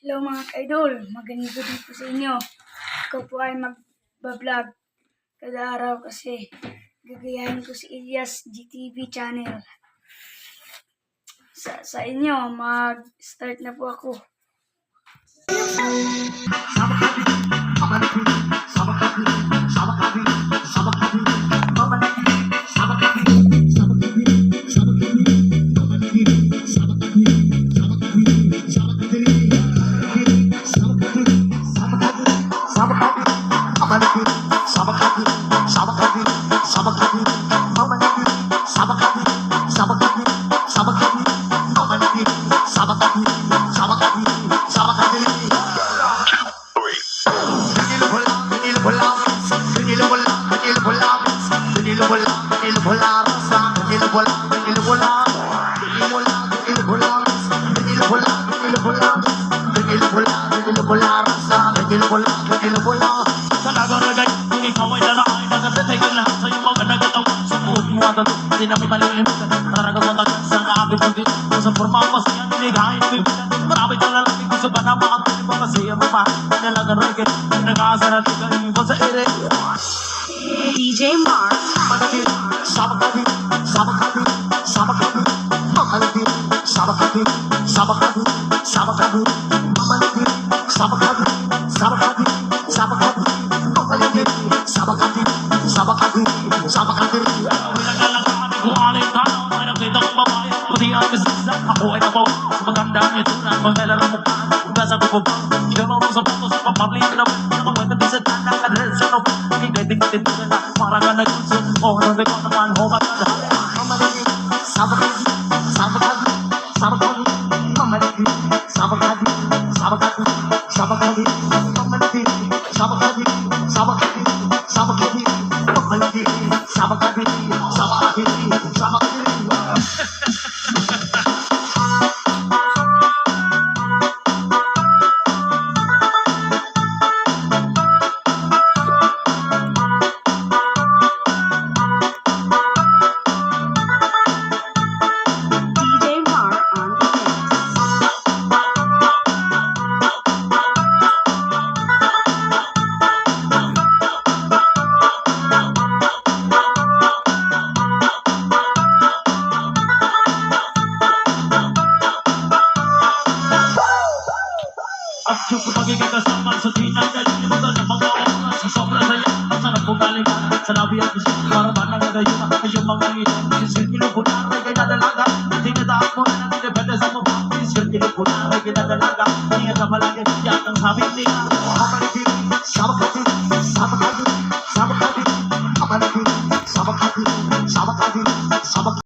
Hello mga ka-idol, magandang gabi po sa inyo. Ako po ay mag-vlog kada araw kasi gagayahin ko si Elias GTV channel. Sa inyo, mag-start na po ako. Hindi na may malilimutan. Taraga ko tagal sa aking pagdito. Sa forma ko siya niligahin bibitan. Marami ka lalaki ko sa banang mga tulipo. Kasi ang mga nalaga reggae. Nag-aasar at ikaw ko sa ere. DJ Mark. Managin, sabakagin, sabakagin, sabakagin. Managin, sabakagin, sabakagin, sabakagin. Managin, sabakagin, sabakagin, sabakagin. Managin, sabakagin, sabakagin, sabakagin. Kung alin ka na, ay nakita kong babae. Pati ang bisisa, ako ay nabaw. Sa maganda niya tunan, magkailan ang mukha. Kung kasabi ko ba, gano'n sa photo sa papablik na ba. Nakaweta di sa tanang kadres, ano ba? Higay-tingin na, parang ka nag-unsod. O, nandun ko naman, humaganda. Mamalagin, sabagagin, sabagagin, sabagagin. Mamalagin, sabagagin, sabagagin, sabagagin. Mamalagin, sabagagin, sabagagin, sabagagin. Mamalagin, sabagagin, sabagagin, sabagagin. DJ Mark on the mix. At yung pagiging kasama sa tinagaling Limutan ng mga oras sa sobrang saya. Ang sarap kong galingan sa labi at gusto. Para ba nangagayuma ay yung mga ngito. Isir kilubunan ay kinadalaga. Tinadaan mo na natin depende sa mukha. Isir kilubunan ay kinadalaga. Hindi ka malagyan yatang sabi nila. Mamalagin, sabak